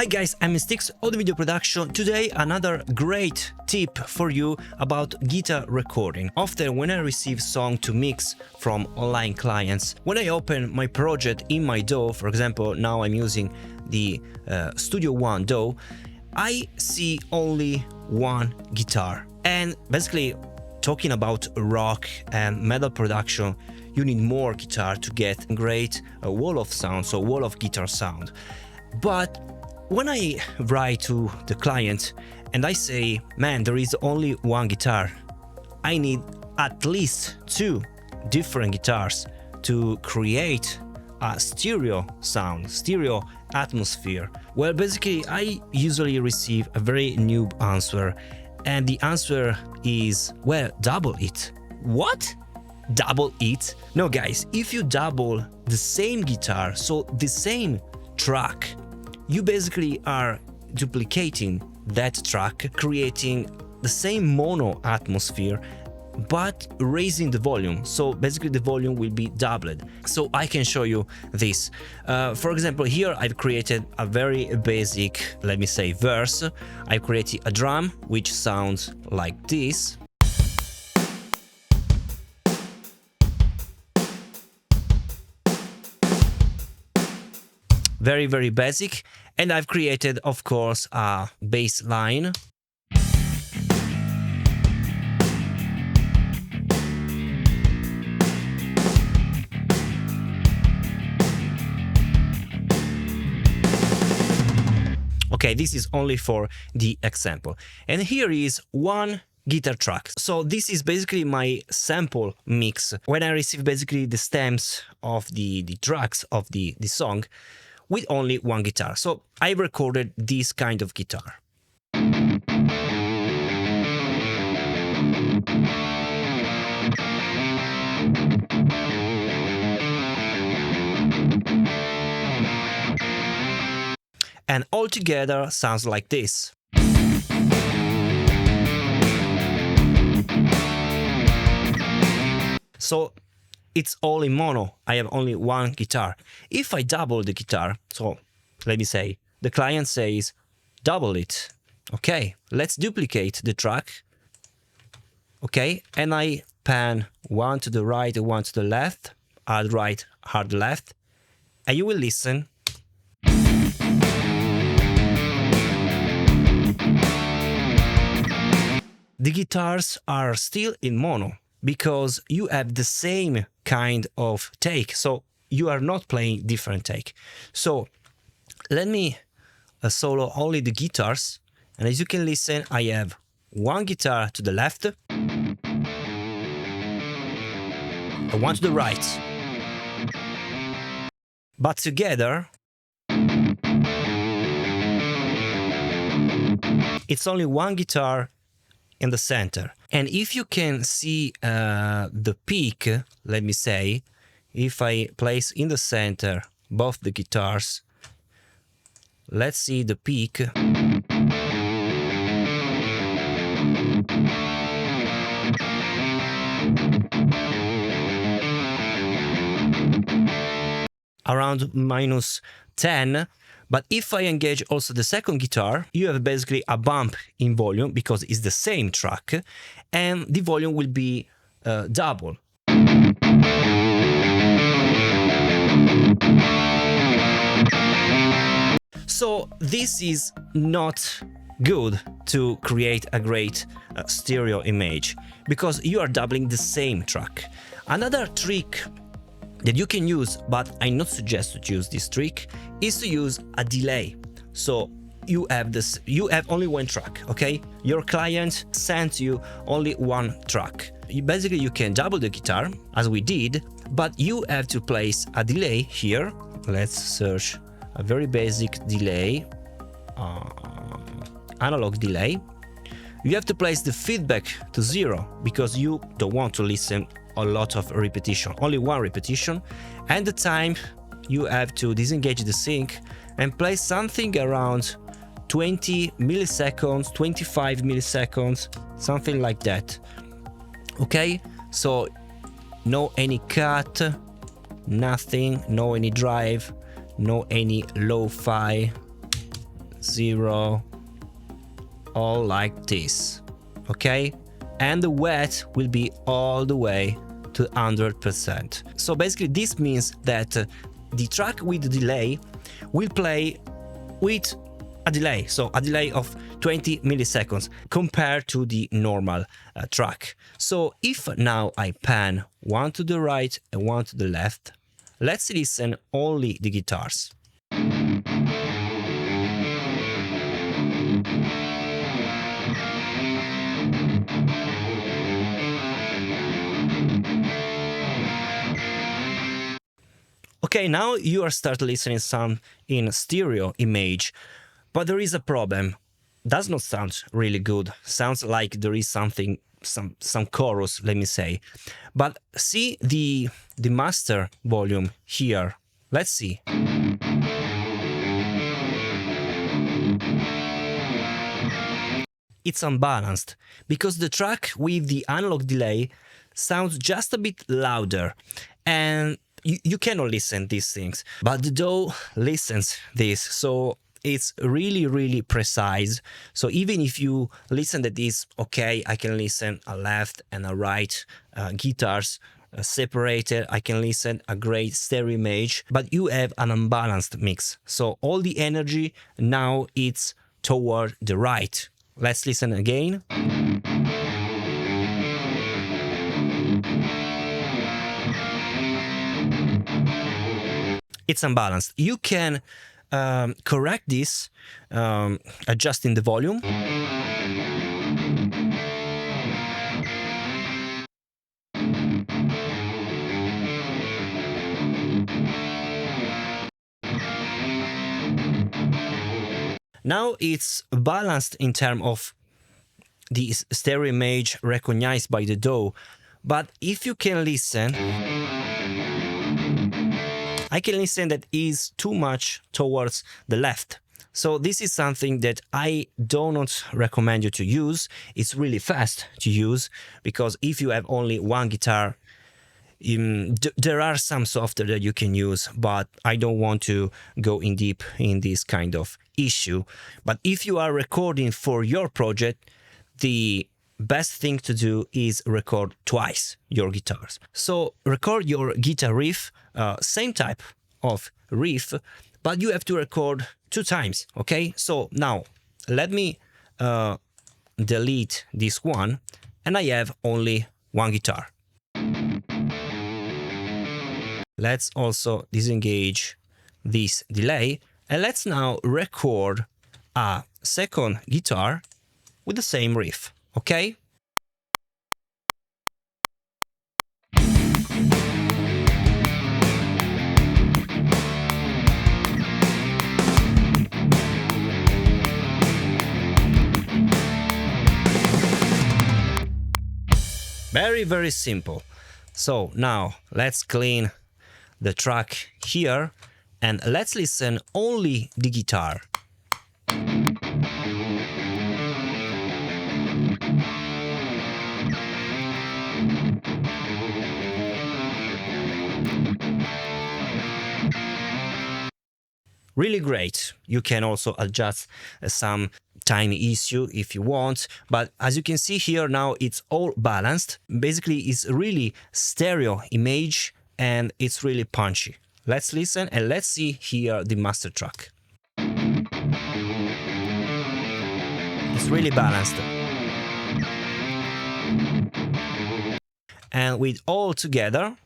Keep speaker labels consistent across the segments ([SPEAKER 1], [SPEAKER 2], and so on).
[SPEAKER 1] Hi guys, I'm Steex, audio video production. Today another great tip for you about guitar recording. Often when I receive song to mix from online clients, when I open my project in my DAW, for example, now I'm using the Studio One DAW, I see only one guitar. And basically, talking about rock and metal production, you need more guitar to get great wall of sound, so wall of guitar sound. But when I write to the client and I say, man, there is only one guitar, I need at least two different guitars to create a stereo sound, stereo atmosphere. Well, basically, I usually receive a very noob answer, and the answer is, well, double it. What? Double it? No, guys, if you double the same guitar, so the same track, you basically are duplicating that track, creating the same mono atmosphere, but raising the volume. So basically the volume will be doubled. So I can show you this. For example, here I've created a very basic, let me say, verse. I've created a drum which sounds like this. Very, very basic. And I've created, of course, a bass line. Okay, this is only for the example. And here is one guitar track. So this is basically my sample mix. When I receive basically the stems of the tracks of the song, with only one guitar. So I recorded this kind of guitar. And all together sounds like this. So it's all in mono. I have only one guitar. If I double the guitar, so let me say, the client says, double it. Okay, let's duplicate the track. Okay, and I pan one to the right, one to the left, hard right, hard left, and you will listen. The guitars are still in mono, because you have the same kind of take, so you are not playing different take. So let me solo only the guitars, and as you can listen, I have one guitar to the left, and one to the right, but together it's only one guitar in the center. And if you can see the peak, let me say, if I place in the center both the guitars, let's see the peak. Around -10. But if I engage also the second guitar, you have basically a bump in volume because it's the same track, and the volume will be double. So this is not good to create a great stereo image, because you are doubling the same track. Another trick that you can use, but I not suggest to use this trick, is to use a delay. So you have only one track, okay? Your client sends you only one track. Basically, you can double the guitar, as we did, but you have to place a delay here. Let's search a very basic delay, analog delay. You have to place the feedback to 0, because you don't want to listen a lot of repetition, only one repetition. And the time, you have to disengage the sync and place something around 20 milliseconds, 25 milliseconds, something like that. Okay, so no any cut, nothing, no any drive, no any lo-fi, 0, all like this, okay? And the wet will be all the way to 100%. So basically this means that the track with the delay will play with a delay, so a delay of 20 milliseconds compared to the normal track. So if now I pan one to the right and one to the left, let's listen only the guitars. Okay, now you are start listening some in stereo image, but there is a problem. Does not sound really good. Sounds like there is something, some chorus, let me say. But see the master volume here. Let's see. It's unbalanced because the track with the analog delay sounds just a bit louder, and you cannot listen these things, but the DAW listens this, so it's really precise. So even if you listen to this, okay, I can listen a left and a right guitars separated, I can listen a great stereo image, but you have an unbalanced mix. So all the energy now it's toward the right. Let's listen again. It's unbalanced. You can correct this adjusting the volume. Now it's balanced in terms of the stereo image recognized by the DAW, but if you can listen, I can listen that is too much towards the left. So this is something that I do not recommend you to use. It's really fast to use, because if you have only one guitar, there are some software that you can use, but I don't want to go in deep in this kind of issue. But if you are recording for your project, the best thing to do is record twice your guitars. So record your guitar riff, same type of riff, but you have to record 2 times, okay? So now let me delete this one, and I have only one guitar. Let's also disengage this delay, and let's now record a second guitar with the same riff, okay? Very simple. So now let's clean the track here and let's listen only the guitar. Really great. You can also adjust some tiny issue if you want, but as you can see here now it's all balanced. Basically it's really stereo image and it's really punchy. Let's listen and let's see here the master track. It's really balanced. And with all together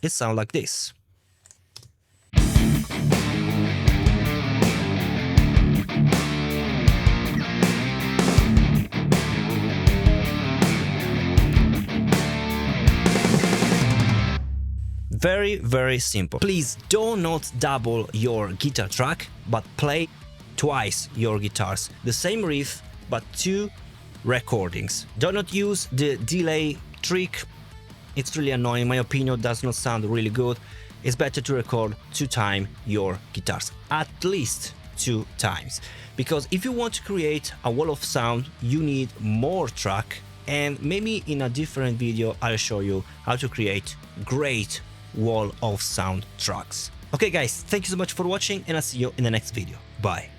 [SPEAKER 1] it sounds like this. Very simple. Please do not double your guitar track, but play twice your guitars. The same riff, but 2 recordings. Do not use the delay trick. It's really annoying. In my opinion, does not sound really good. It's better to record 2 times your guitars. At least 2 times. Because if you want to create a wall of sound, you need more track. And maybe in a different video, I'll show you how to create great wall of sound tracks. Okay guys, thank you so much for watching and I'll see you in the next video. Bye.